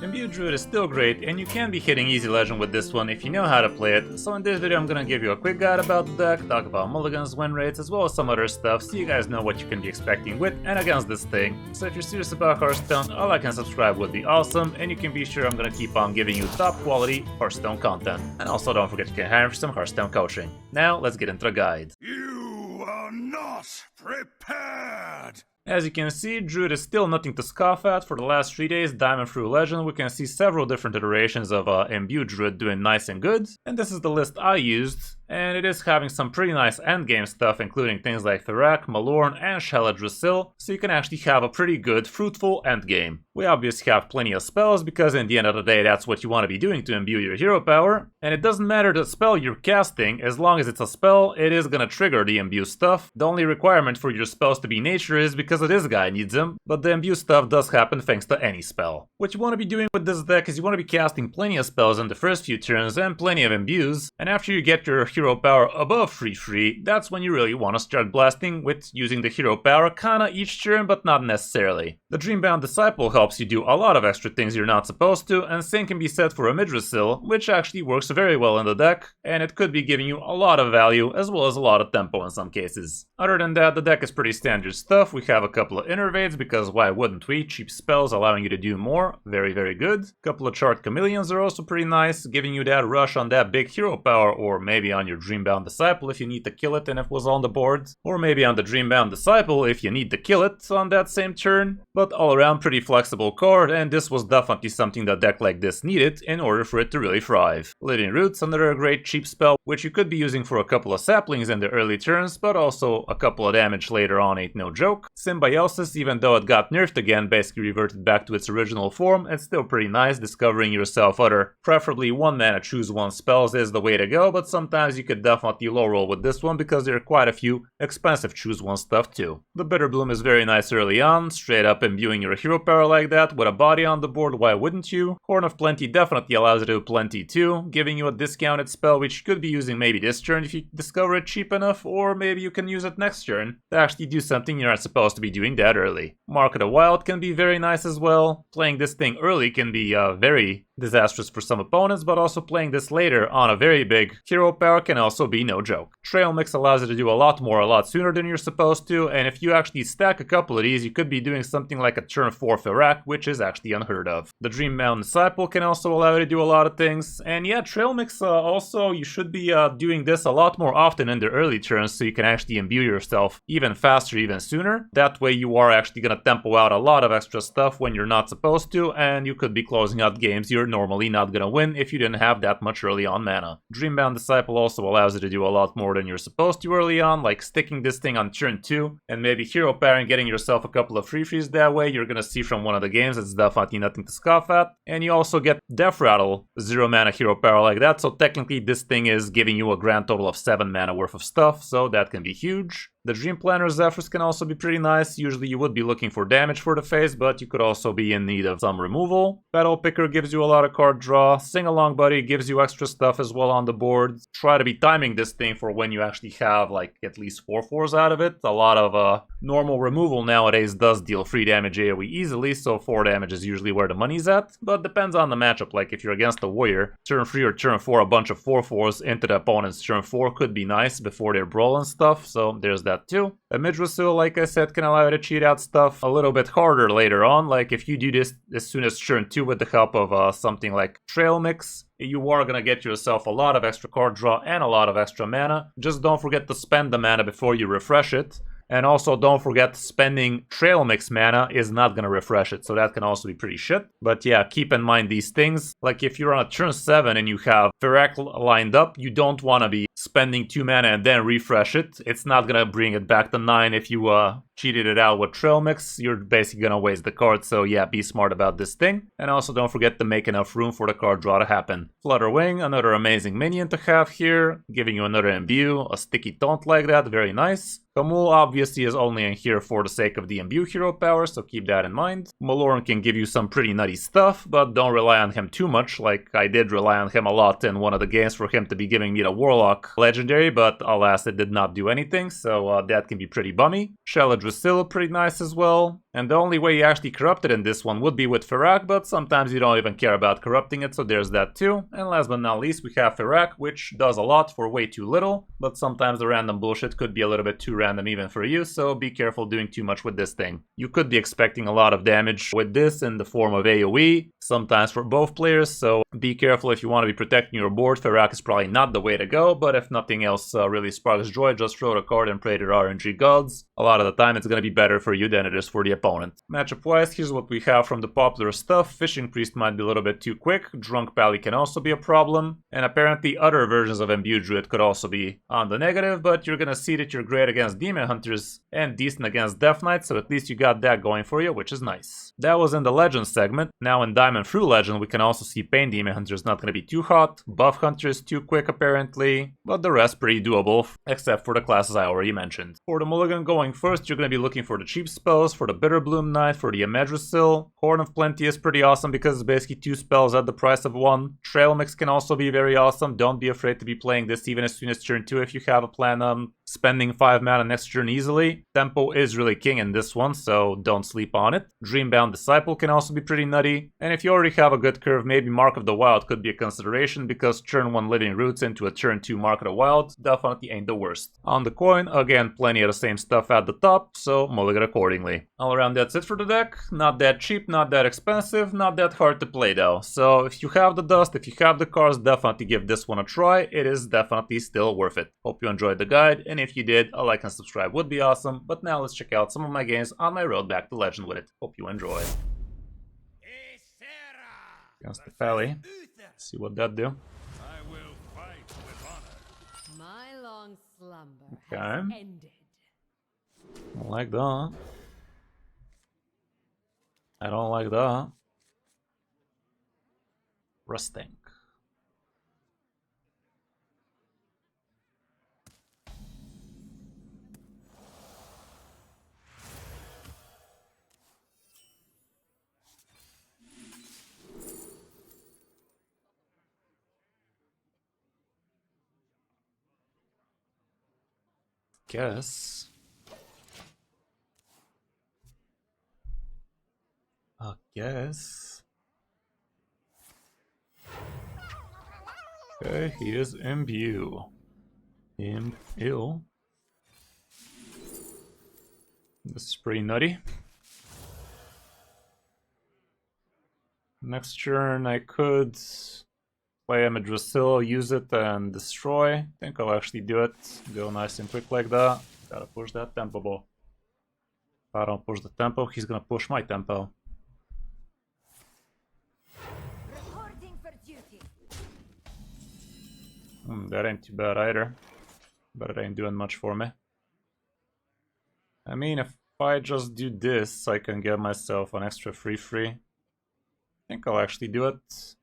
Imbue Druid is still great, and you can be hitting easy legend with this one if you know how to play it, so in this video I'm gonna give you a quick guide about the deck, talk about mulligans, win rates, as well as some other stuff, so you guys know what you can be expecting with and against this thing. So if you're serious about Hearthstone, a like and subscribe would be awesome, and you can be sure I'm gonna keep on giving you top quality Hearthstone content. And also don't forget you can hire for some Hearthstone coaching. Now let's get into the guide. You are not prepared! As you can see, Druid is still nothing to scoff at. For the last 3 days, Diamond through Legend, we can see several different iterations of Imbue Druid doing nice and good. And this is the list I used, and it is having some pretty nice endgame stuff, including things like Thrak, Malorn, and Shaladrusil, so you can actually have a pretty good, fruitful endgame. We obviously have plenty of spells, because in the end of the day, that's what you want to be doing to imbue your hero power. And it doesn't matter the spell you're casting, as long as it's a spell, it is gonna trigger the imbue stuff. The only requirement for your spells to be nature is because this guy needs them, but the imbue stuff does happen thanks to any spell. What you want to be doing with this deck is you want to be casting plenty of spells in the first few turns and plenty of imbues, and after you get your hero power above 3/3, that's when you really want to start blasting with using the hero power kinda each turn, but not necessarily. The Dreambound Disciple helps you do a lot of extra things you're not supposed to, and same can be said for a Midrasil, which actually works very well in the deck, and it could be giving you a lot of value as well as a lot of tempo in some cases. Other than that, the deck is pretty standard stuff. We have a couple of innervates, because why wouldn't we? Cheap spells allowing you to do more, very good. Couple of Chart Chameleons are also pretty nice, giving you that rush on that big hero power, or maybe on your Dreambound Disciple if you need to kill it and it was on the board, or maybe on the Dreambound Disciple if you need to kill it on that same turn. But all around pretty flexible card, and this was definitely something that deck like this needed in order for it to really thrive. Living Roots, another great cheap spell, which you could be using for a couple of saplings in the early turns, but also a couple of damage later on ain't no joke. Symbiosis, even though it got nerfed again, basically reverted back to its original form, it's still pretty nice. Discovering yourself other, preferably 1 mana choose 1 spells is the way to go, but sometimes you could definitely low roll with this one because there are quite a few expensive choose 1 stuff too. The Bitter Bloom is very nice early on, straight up imbuing your hero power like that with a body on the board, why wouldn't you? Horn of Plenty definitely allows you to do plenty too, giving you a discounted spell which you could be using maybe this turn if you discover it cheap enough, or maybe you can use it next turn to actually do something you're not supposed to be doing that early. Mark of the Wild can be very nice as well. Playing this thing early can be very disastrous for some opponents, but also playing this later on a very big hero power can also be no joke. Trail Mix allows you to do a lot more a lot sooner than you're supposed to, and if you actually stack a couple of these, you could be doing something like a turn 4 Thrak, which is actually unheard of. The Dreambound Disciple can also allow you to do a lot of things, and yeah, Trail Mix also, you should be doing this a lot more often in the early turns so you can actually imbue yourself even faster, even sooner. That way you are actually gonna tempo out a lot of extra stuff when you're not supposed to, and you could be closing out games you're normally not gonna win if you didn't have that much early on mana. Dreambound Disciple also allows you to do a lot more than you're supposed to early on, like sticking this thing on turn 2 and maybe hero pairing, getting yourself a couple of free frees that way. You're gonna see from one of the games it's definitely nothing to scoff at. And you also get Death Rattle, 0 mana hero power like that, so technically this thing is giving you a grand total of 7 mana worth of stuff, so that can be huge. The Dream Planner Zephyrs can also be pretty nice. Usually you would be looking for damage for the phase, but you could also be in need of some removal. Battle Picker gives you a lot of card draw. Sing Along Buddy gives you extra stuff as well on the board. Try to be timing this thing for when you actually have like at least 4/4s out of it. A lot of normal removal nowadays does deal 3 damage AoE easily, so 4 damage is usually where the money's at. But depends on the matchup, like if you're against a warrior, turn 3 or turn 4 a bunch of 4/4s into the opponent's turn 4 could be nice before they're brawling stuff, so there's that too. A Midrasil, like I said, can allow you to cheat out stuff a little bit harder later on, like if you do this as soon as turn 2 with the help of something like Trail Mix, you are gonna get yourself a lot of extra card draw and a lot of extra mana. Just don't forget to spend the mana before you refresh it. And also don't forget spending Trail Mix mana is not gonna refresh it, so that can also be pretty shit. But yeah, keep in mind these things. Like if you're on a turn 7 and you have Thrak lined up, you don't wanna be spending 2 mana and then refresh it. It's not gonna bring it back to 9 if you cheated it out with Trail Mix. You're basically gonna waste the card, so yeah, be smart about this thing. And also don't forget to make enough room for the card draw to happen. Flutter Wing, another amazing minion to have here, giving you another imbue, a sticky taunt like that, very nice. Kamul obviously is only in here for the sake of the imbue hero power, so keep that in mind. Malorn can give you some pretty nutty stuff, but don't rely on him too much, like I did rely on him a lot in one of the games for him to be giving me the Warlock legendary, but alas it did not do anything, so that can be pretty bummy. Shella Yggdrasil pretty nice as well. And the only way you actually corrupt it in this one would be with Ferak, but sometimes you don't even care about corrupting it, so there's that too. And last but not least, we have Ferak, which does a lot for way too little, but sometimes the random bullshit could be a little bit too random even for you, so be careful doing too much with this thing. You could be expecting a lot of damage with this in the form of AoE, sometimes for both players, so be careful if you want to be protecting your board. Ferak is probably not the way to go, but if nothing else really sparks joy, just throw the card and pray to the RNG gods. A lot of the time it's going to be better for you than it is for the opponent. Matchup wise, here's what we have from the popular stuff. Fishing Priest might be a little bit too quick, Drunk Pally can also be a problem, and apparently other versions of Imbue Druid could also be on the negative, but you're gonna see that you're great against Demon Hunters and decent against Death Knights, so at least you got that going for you, which is nice. That was in the Legend segment. Now in Diamond Through Legend, we can also see Pain Demon Hunters not gonna be too hot, Buff Hunters too quick apparently, but the rest pretty doable, except for the classes I already mentioned. For the mulligan going first, you're gonna be looking for the cheap spells, for the Bitter Bloom Knight, for the Yggdrasil. Horn of Plenty is pretty awesome because it's basically 2 spells at the price of 1. Trail Mix can also be very awesome. Don't be afraid to be playing this even as soon as turn 2 if you have a plan on spending 5 mana next turn easily. Tempo is really king in this one, so don't sleep on it. Dreambound Disciple can also be pretty nutty. And if you already have a good curve, maybe Mark of the Wild could be a consideration because turn 1 Living Roots into a turn 2 Mark of the Wild definitely ain't the worst. On the coin, again, plenty of the same stuff at the top, so mulligan accordingly. All around, that's it for the deck. Not that cheap, not that expensive, not that hard to play though. So if you have the dust, if you have the cards, definitely give this one a try. It is definitely still worth it. Hope you enjoyed the guide, and if you did, a like and subscribe would be awesome. But now let's check out some of my games on my road back to Legend with it. Hope you enjoy. Against the Pally. See what that do. I will fight with honor. My long slumber Okay. has ended. I don't like that. I don't like that. Rusting. Guess. I guess. Okay, he is Imbue. Ill. This is pretty nutty. Next turn I could play Yggdrasil, use it and destroy. I think I'll actually do it. Go nice and quick like that. Gotta push that tempo ball. If I don't push the tempo, he's gonna push my tempo. Reporting for duty. That ain't too bad either. But it ain't doing much for me. I mean, if I just do this, I can get myself an extra free. I think I'll actually do it. This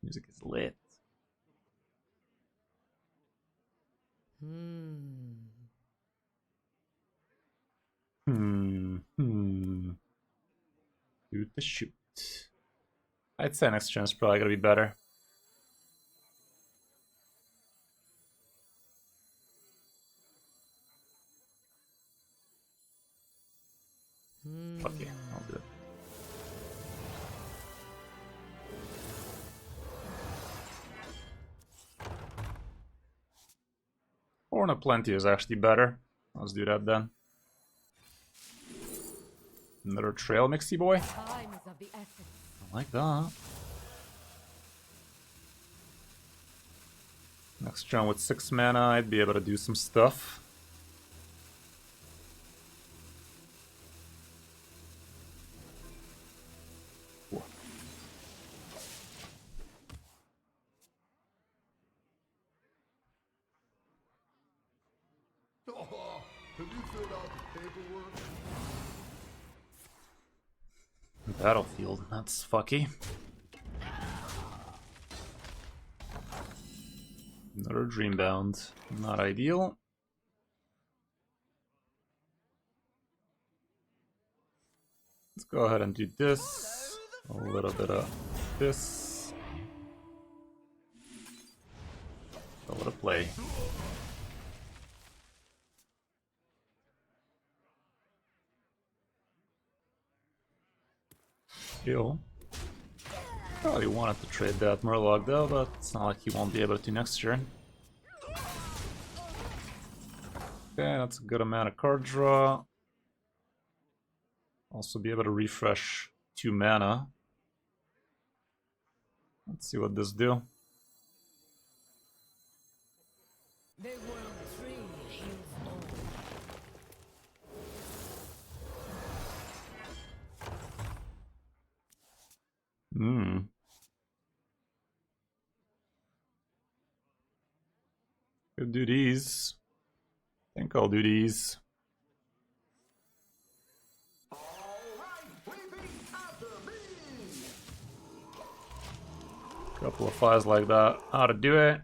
music is lit. Do the shoot. I'd say next turn's probably gonna be better. Okay, I'll do it. Horn of Plenty is actually better. Let's do that then. Another Trail Mixy boy. Time is of the essence. I like that. Next turn with 6 mana, I'd be able to do some stuff. Oh, have you filled out the paperwork? Battlefield, that's fucky. Another Dreambound, not ideal. Let's go ahead and do this. A little bit of this. A little play. skill. Probably wanted to trade that Murloc though, but it's not like he won't be able to next turn. Okay, that's a good amount of card draw. Also be able to refresh 2 mana. Let's see what this do. The world tree heals all. Could do these. I think I'll do these. Couple of 5s like that. How to do it.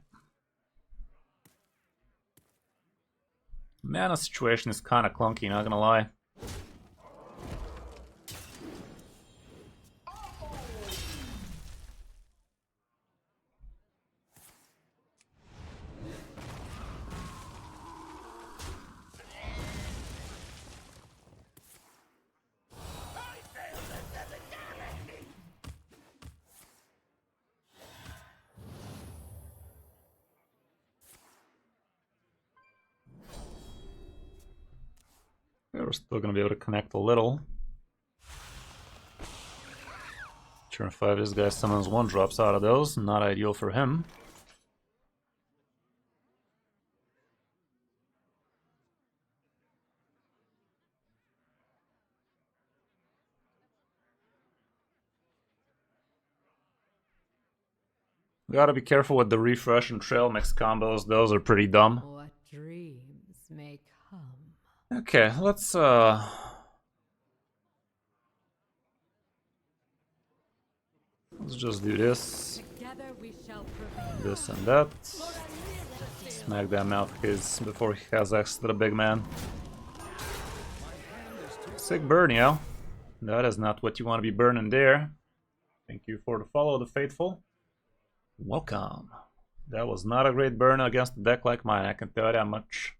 Mana situation is kind of clunky, not gonna lie. We're still gonna be able to connect a little. Turn 5, this guy summons 1-drops out of those. Not ideal for him. Gotta be careful with the refresh and trail mix combos. Those are pretty dumb. What dreams may come. Okay, let's just do this. Together we shall prevail. This and that. Smack that mouth case before he has access to the big man. Sick burn, yo. That is not what you want to be burning there. Thank you for the follow, the faithful. Welcome. That was not a great burn against a deck like mine, I can tell you that much.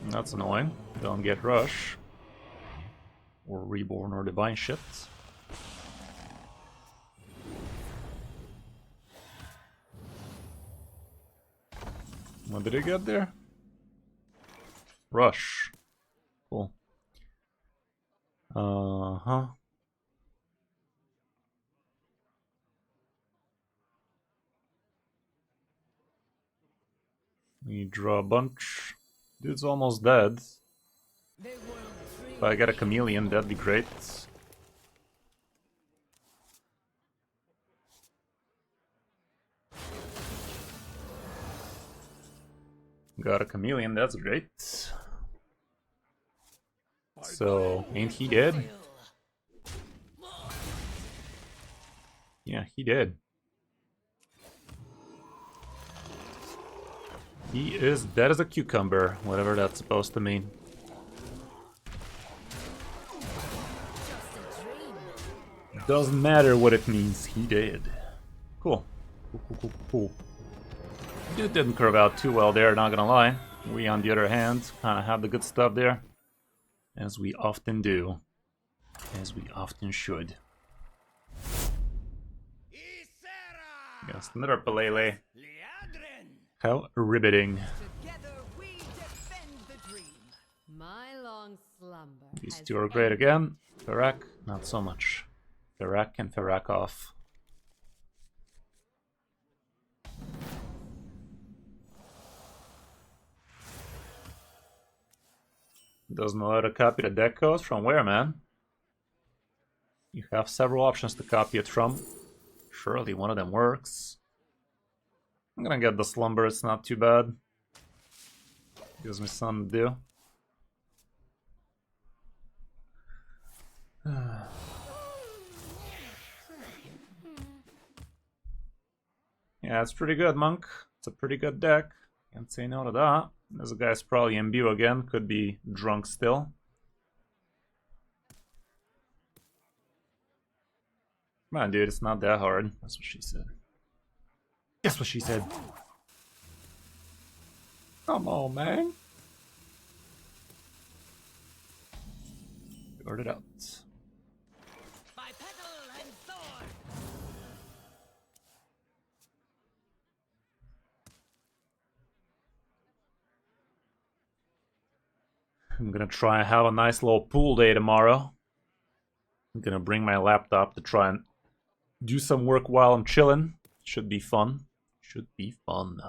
That's annoying. Don't get rush. Or reborn or divine shit. What did he get there? Rush. Cool. Uh-huh. We draw a bunch. Dude's almost dead. If I get a chameleon, that'd be great. Got a chameleon, that's great. So, ain't he dead? Yeah, he did. He is dead as a cucumber, whatever that's supposed to mean. Doesn't matter what it means, he did. Cool. Cool. Dude didn't curve out too well there, not gonna lie. We, on the other hand, kind of have the good stuff there. As we often do. As we often should. Yes, another Pelele. How riveting. Together we defend the dream. My long slumber. These two are great again. Ferak, not so much. Ferak and Ferak off. Doesn't know how to copy the deck codes from where, man? You have several options to copy it from. Surely one of them works. I'm gonna get the slumber, it's not too bad. Gives me something to do. Yeah, it's pretty good, Monk. It's a pretty good deck. Can't say no to that. This guy's probably Imbue again, could be drunk still. Come on, dude, it's not that hard. That's what she said. That's what she said. Come on, man. Figured it out. By petal and sword. I'm gonna try and have a nice little pool day tomorrow. I'm gonna bring my laptop to try and do some work while I'm chilling. Should be fun. Should be fun.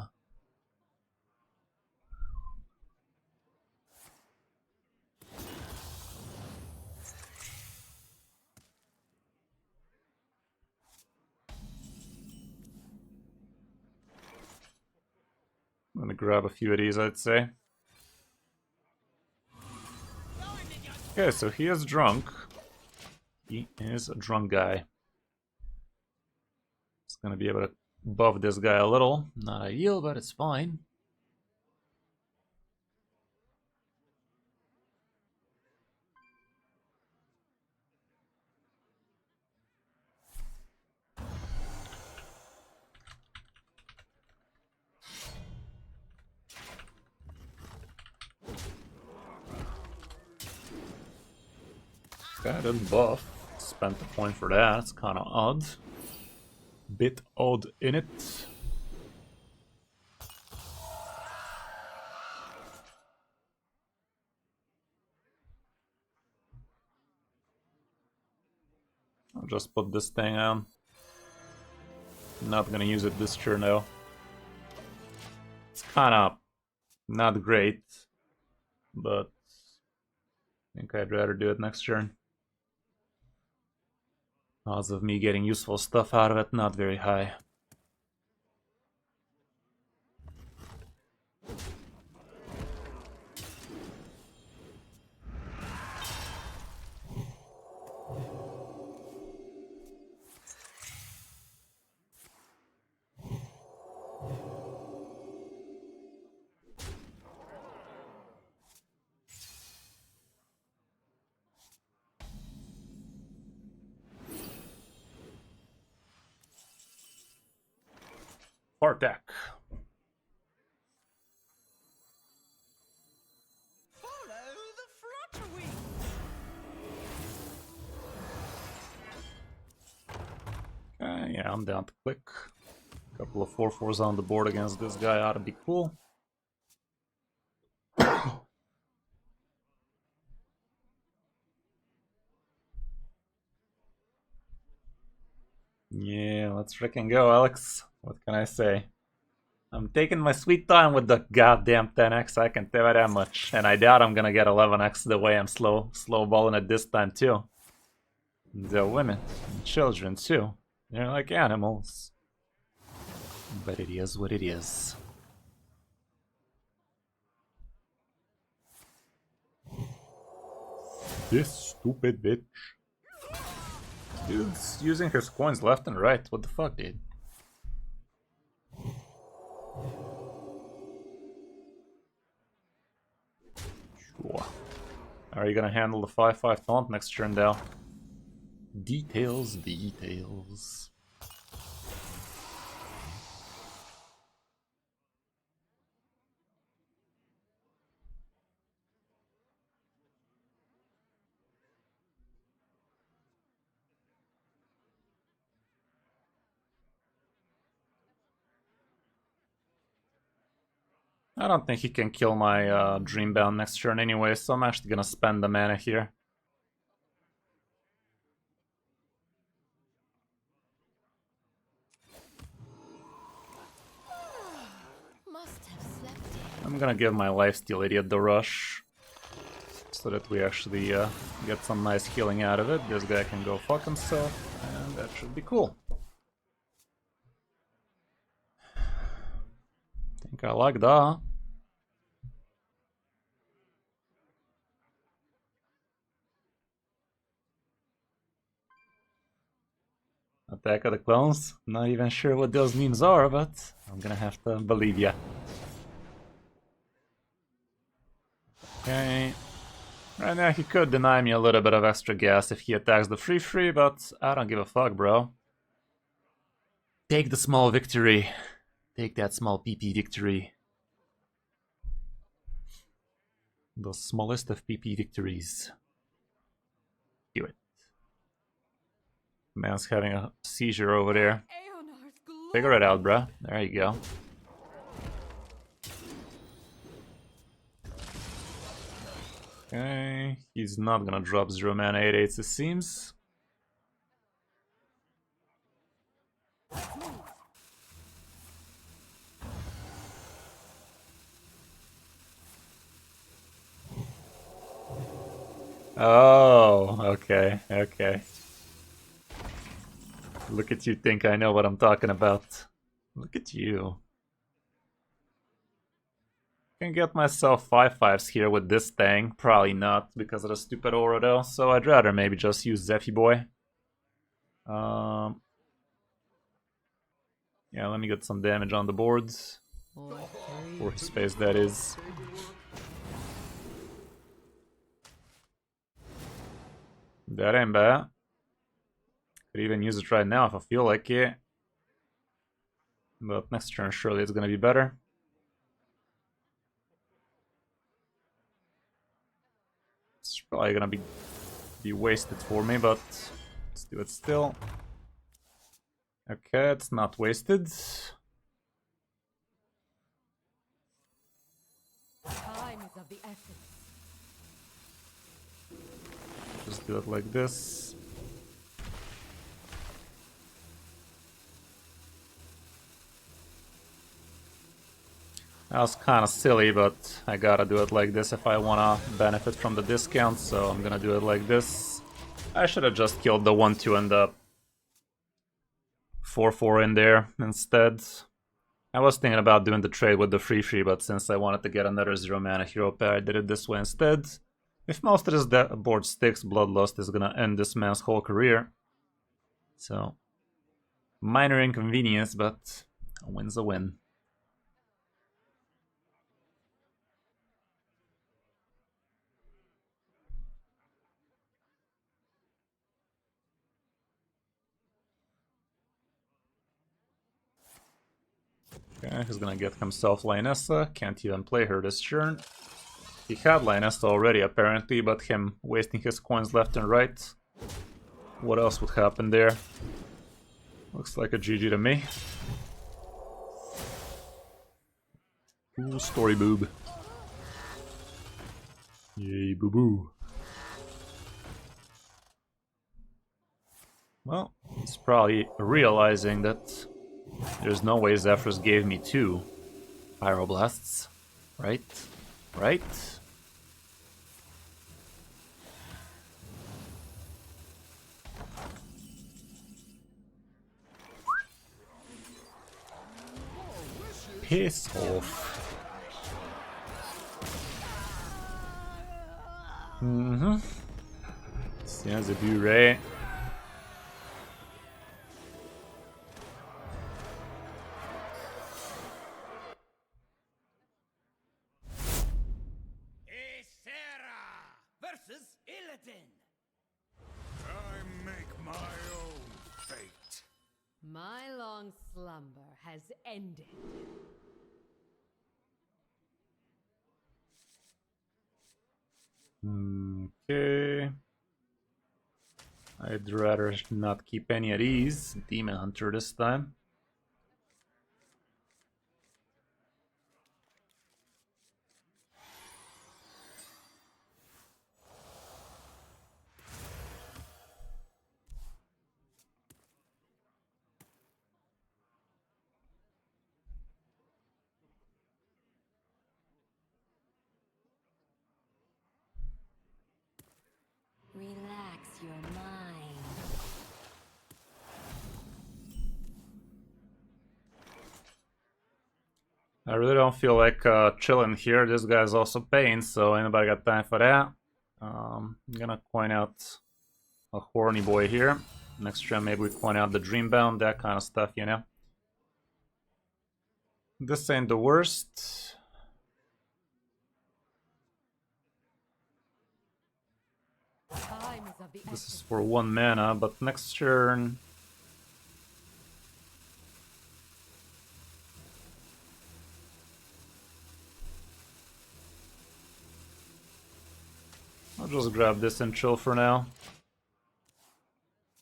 I'm gonna grab a few of these, I'd say. Okay, so he is drunk. He is a drunk guy. It's gonna be able to buff this guy a little. Not ideal, but it's fine. Okay, didn't buff. Spent the point for that. It's kind of odd. Bit odd in it. I'll just put this thing on. Not gonna use it this turn though. It's kind of not great, but I think I'd rather do it next turn. Odds of me getting useful stuff out of it, not very high. Part deck. Follow the flutterwing. Yeah, I'm down to click. Couple of 4/4s on the board against this guy ought to be cool. Yeah, let's frickin' go, Alex. What can I say? I'm taking my sweet time with the goddamn 10x, I can tell you that much. And I doubt I'm gonna get 11x the way I'm slow balling it this time too. The women and children too. They're like animals. But it is what it is. This stupid bitch. Dude's using his coins left and right. What the fuck, dude? Sure. Are you gonna handle the 5/5 taunt next turn, Dal? Details, details. I don't think he can kill my Dreambound next turn anyway, so I'm actually gonna spend the mana here. Must have slept in. I'm gonna give my Lifesteal Idiot the rush, so that we actually get some nice healing out of it. This guy can go fuck himself, and that should be cool. I think I like that. Attack of the Clones. Not even sure what those memes are, but I'm gonna have to believe ya. Okay. Right now he could deny me a little bit of extra gas if he attacks the free, but I don't give a fuck, bro. Take the small victory. Take that small PP victory. The smallest of PP victories. Do it. Man's having a seizure over there. Aeonar's glory. Figure it out, bruh. There you go. Okay, he's not gonna drop 0 mana 8/8 it seems. Oh, okay, okay. Look at you think I know what I'm talking about. Look at you. Can get myself 5/5s here with this thing. Probably not because of the stupid aura though, so I'd rather maybe just use Zephy Boy. Yeah, let me get some damage on the boards. For his face, that is. That ain't bad. Could even use it right now if I feel like it. But next turn surely it's gonna be better. It's probably gonna be wasted for me, but let's do it still. Okay, it's not wasted. Time is of the essence. Just do it like this. That was kind of silly, but I gotta do it like this if I wanna benefit from the discount, so I'm gonna do it like this. I should have just killed the 1/2 and the 4/4 in there instead. I was thinking about doing the trade with the 3/3, but since I wanted to get another 0 mana hero pair, I did it this way instead. If most of this board sticks, Bloodlust is gonna end this man's whole career. So, minor inconvenience, but a win's a win. Okay, he's gonna get himself Lionessa. Can't even play her this turn. He had Lionessa already, apparently, but him wasting his coins left and right. What else would happen there? Looks like a GG to me. Ooh, story boob. Yay, boo boo. Well, he's probably realizing that there's no way Zephrys gave me 2 Pyroblasts. Right? Right? Piss off. Sounds a bit right. Versus Illidan. I make my own fate. My long slumber has ended. Okay. I'd rather not keep any of these. Demon Hunter this time. Relax your mind. I really don't feel like chilling here. This guy's also paying, so anybody got time for that? I'm gonna coin out a horny boy here. Next turn maybe we coin out the Dreambound, that kind of stuff, you know. This ain't the worst. Time is of the This is essence. for 1 mana, but next turn... I'll just grab this and chill for now.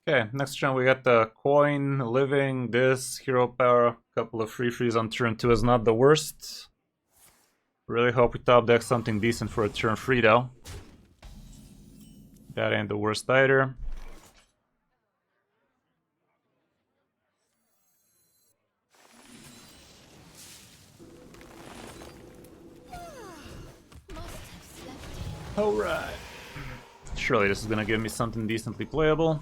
Okay, next turn we got the coin, living, this, hero power, couple of free frees on turn 2 is not the worst. Really hope we top deck something decent for a turn 3 though. That ain't the worst either. Alright. Surely this is gonna give me something decently playable.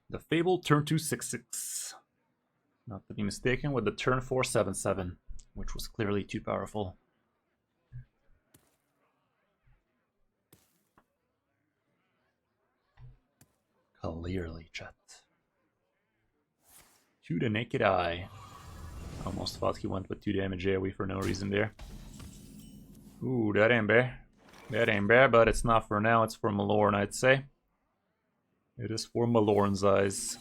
The Fable turn 2 6/6. Not to be mistaken with the turn 4 7/7, which was clearly too powerful. Clearly, chat. To the naked eye. Almost thought he went with 2 damage AoE for no reason there. Ooh, that ain't bad. That ain't bad, but it's not for now, it's for Malorn, I'd say. It is for Malorn's eyes.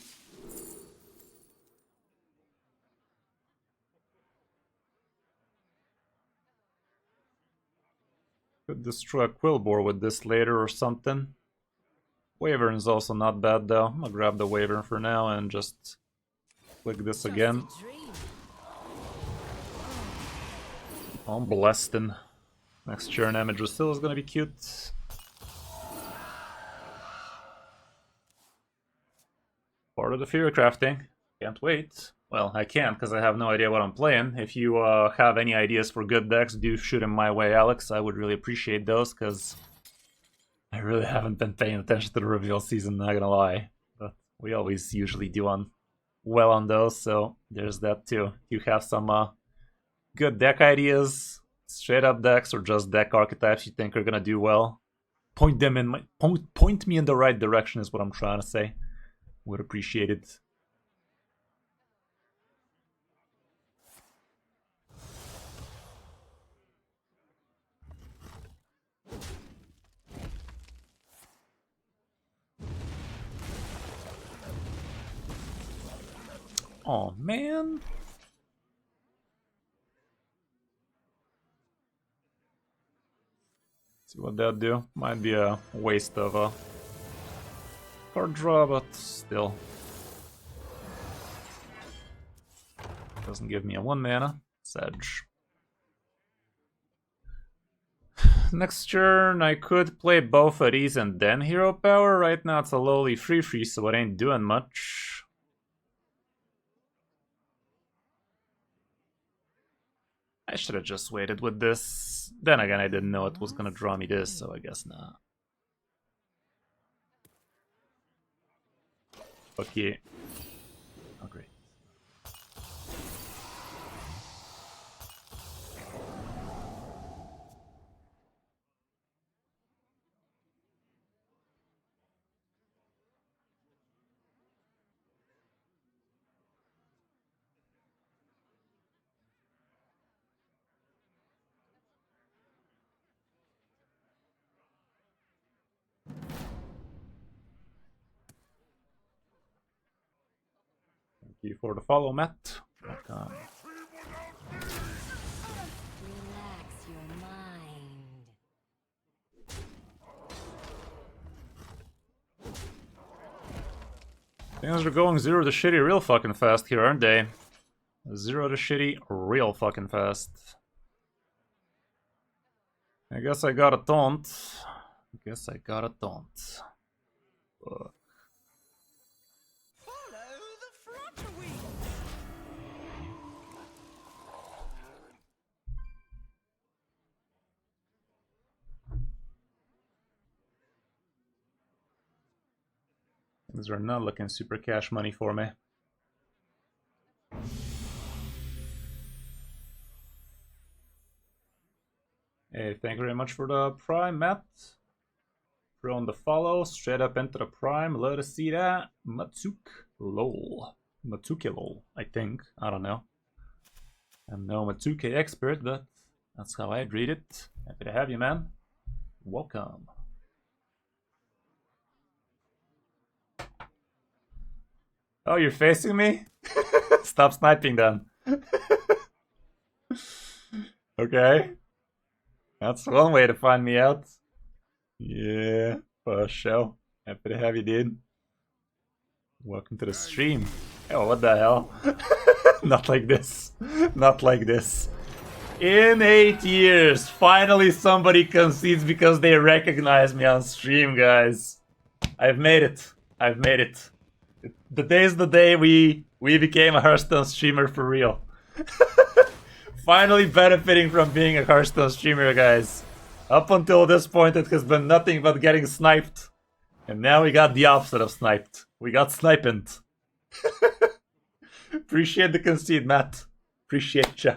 Could destroy a Quillbore with this later or something. Wyvern's also not bad though. I'm gonna grab the Wyvern for now and just click this again. I'm blasting. Next turn, Amadrisil is gonna be cute. Part of the Fury Crafting. Can't wait. Well, I can't because I have no idea what I'm playing. If you have any ideas for good decks, do shoot them my way, Alex. I would really appreciate those because I really haven't been paying attention to the reveal season, not gonna lie. But we always usually do well on those, so there's that too. If you have some good deck ideas, straight up decks, or just deck archetypes you think are gonna do well, point me in the right direction is what I'm trying to say. Would appreciate it. Oh man. See what that do. Might be a waste of a card draw, but still. Doesn't give me a 1 mana. Sedge. Next turn I could play both of these and then hero power. Right now it's a lowly 3/3, so it ain't doing much. I should have just waited with this. Then again, I didn't know it was gonna draw me this, so I guess not. Okay. Oh, great. Thank you for the follow, Matt. Welcome. Relax your mind. Things are going 0 to shitty real fucking fast here, aren't they? 0 to shitty real fucking fast. I guess I got a taunt. Fuck. These are not looking super cash money for me. Hey, thank you very much for the Prime, Matt. Throwing the follow, straight up into the Prime. Love to see that. Matsuk lol. Matsuke lol, I think. I don't know. I'm no Matsuke expert, but that's how I'd read it. Happy to have you, man. Welcome. Oh, you're facing me? Stop sniping then. Okay. That's one way to find me out. Yeah. For a show. Happy to have you, dude. Welcome to the stream. Oh, what the hell? Not like this. Not like this. In 8 years, finally somebody concedes because they recognize me on stream, guys. I've made it. I've made it. Today's the day we became a Hearthstone streamer for real. Finally benefiting from being a Hearthstone streamer, guys. Up until this point, it has been nothing but getting sniped. And now we got the opposite of sniped. We got sniping. Appreciate the concede, Matt. Appreciate ya.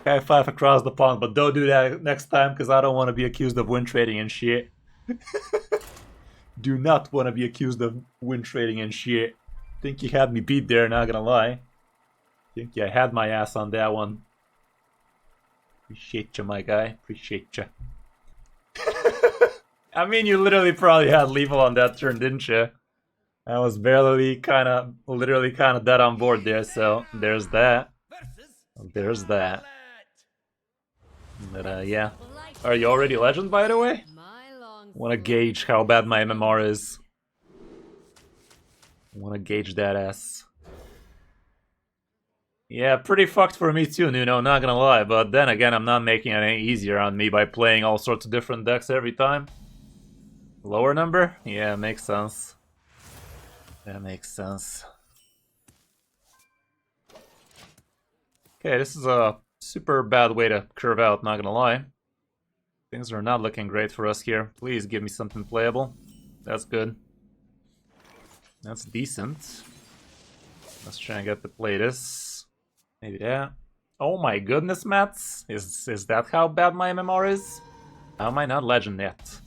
High five across the pond, but don't do that next time because I don't want to be accused of win trading and shit. Do not want to be accused of win trading and shit. Think you had me beat there, not gonna lie. Think you had my ass on that one. Appreciate you, my guy. Appreciate you. I mean, you literally probably had lethal on that turn, didn't you? I was literally kind of dead on board there, so there's that. There's that. But yeah. Are you already legend, by the way? Wanna gauge how bad my MMR is. Wanna gauge that ass. Yeah, pretty fucked for me too, Nuno, not gonna lie. But then again, I'm not making it any easier on me by playing all sorts of different decks every time. Lower number? Yeah, makes sense. That makes sense. Okay, this is a super bad way to curve out, not gonna lie. Things are not looking great for us here. Please give me something playable. That's good. That's decent. Let's try and get to play this. Maybe that. Oh my goodness, Mats. Is that how bad my MMR is? How am I not legend yet?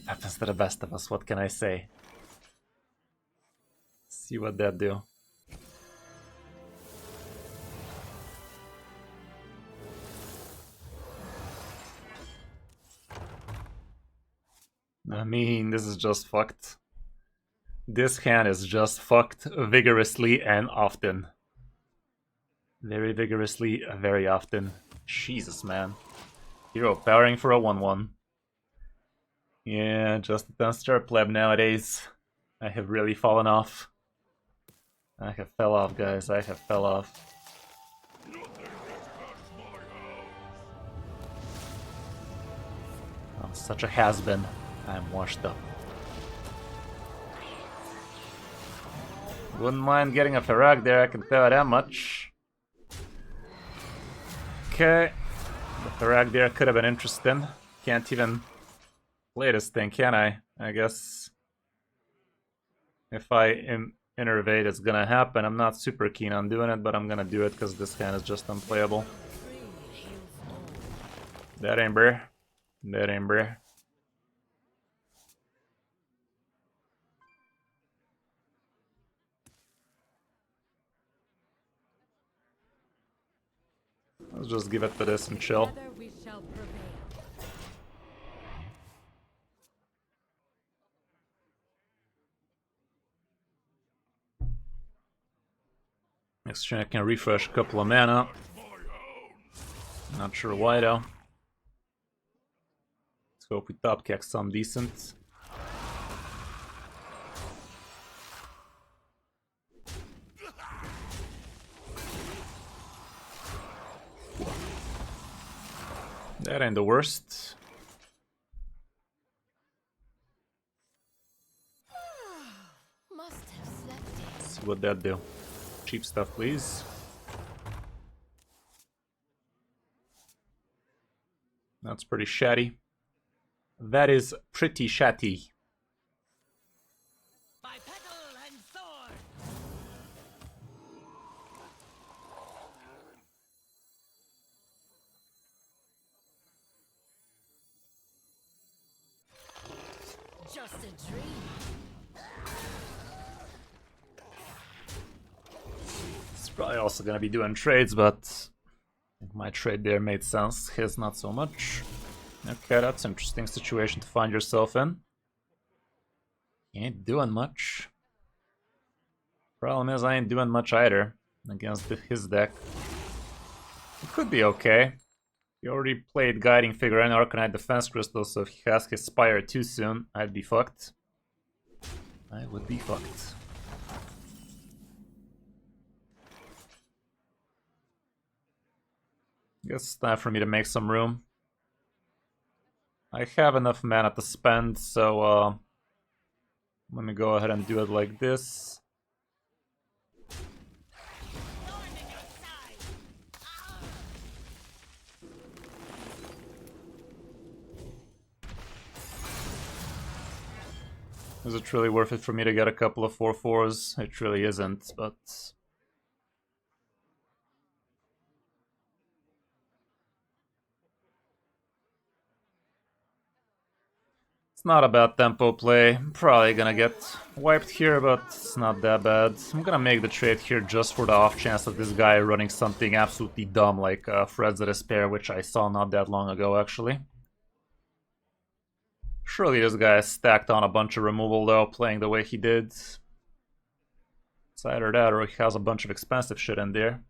Happens to the best of us, what can I say? See what that do. I mean, this is just fucked. This hand is just fucked vigorously and often. Very vigorously, very often. Jesus, man. Hero powering for a 1-1. Yeah, just a 10-star pleb nowadays. I have really fallen off. I have fell off, guys. I have fell off. I'm such a has-been. I'm washed up. Wouldn't mind getting a Farag there, I can tell you that much. Okay. The Farag there could have been interesting. Can't even play this thing, can I? I guess if I innervate, it's gonna happen. I'm not super keen on doing it, but I'm gonna do it because this hand is just unplayable. That ain't bruh. That ain't bruh. Let's just give it to this and chill. Next turn I can refresh a couple of mana. Not sure why though. Let's hope we top kick some decent. That ain't the worst. Must have slept in. Let's see what that do. Cheap stuff, please. That's pretty shatty. That is pretty shatty. By petal and sword. Just a dream. It's probably also gonna be doing trades, but my trade there made sense. His not so much. Okay, that's an interesting situation to find yourself in. Ain't doing much. Problem is, I ain't doing much either against his deck. It could be okay. He already played Guiding Figure and Arcanite Defense Crystal, so if he has his Spire too soon, I'd be fucked. I would be fucked. Guess it's time for me to make some room. I have enough mana to spend, so let me go ahead and do it like this. Is it really worth it for me to get a couple of 4/4s? It really isn't, but... It's not a bad tempo play. I'm probably gonna get wiped here, but it's not that bad. I'm gonna make the trade here just for the off chance of this guy running something absolutely dumb like Threads of Despair, which I saw not that long ago, actually. Surely this guy stacked on a bunch of removal, though, playing the way he did. It's either that or he has a bunch of expensive shit in there.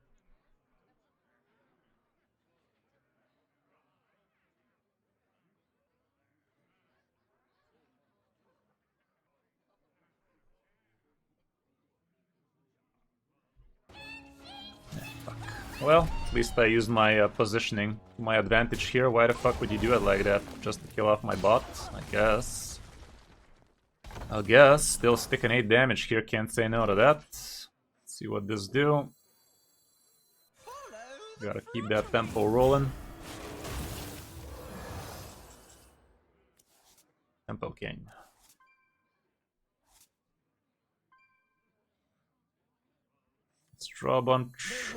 Well, at least I used my positioning to my advantage here. Why the fuck would you do it like that? Just to kill off my bot? I guess. Still sticking 8 damage here, can't say no to that. Let's see what this do. Gotta keep that tempo rolling. Tempo king. Let's draw a bunch.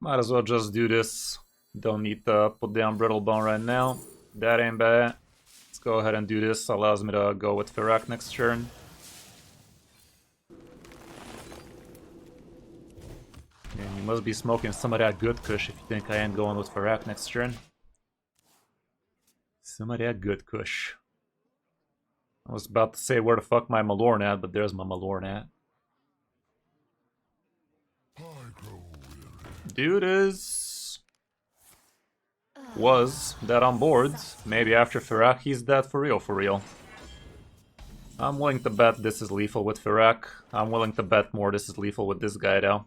Might as well just do this. Don't need to put down Brittle Bone right now. That ain't bad. Let's go ahead and do this. Allows me to go with Ferak next turn. And you must be smoking some of that good kush if you think I ain't going with Ferak next turn. Some of that good kush. I was about to say where the fuck my Malorn at, but there's my Malorn at. Dude was dead on board. Maybe after Ferak he's dead for real. I'm willing to bet this is lethal with Ferak. I'm willing to bet more this is lethal with this guy though.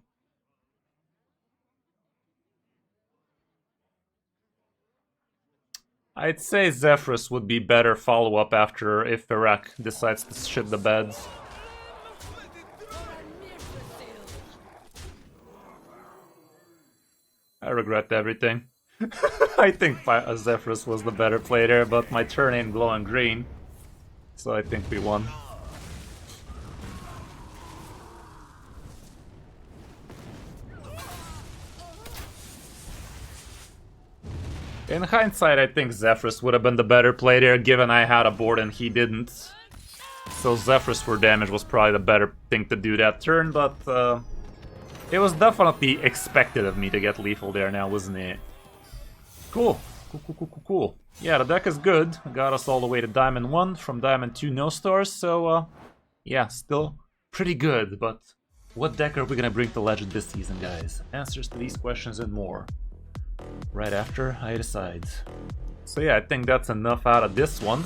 I'd say Zephyrus would be better follow-up after if Ferak decides to shit the bed. I regret everything. I think Zephyrus was the better play there, but my turn ain't glowing green. So I think we won. In hindsight, I think Zephyrus would have been the better play there, given I had a board and he didn't. So Zephyrus for damage was probably the better thing to do that turn, but it was definitely expected of me to get lethal there now, wasn't it? Cool. Cool. Yeah, the deck is good. Got us all the way to Diamond 1, from Diamond 2 no stars, so yeah, still pretty good, but what deck are we gonna bring to Legend this season, guys? Answers to these questions and more right after I decide. So yeah, I think that's enough out of this one.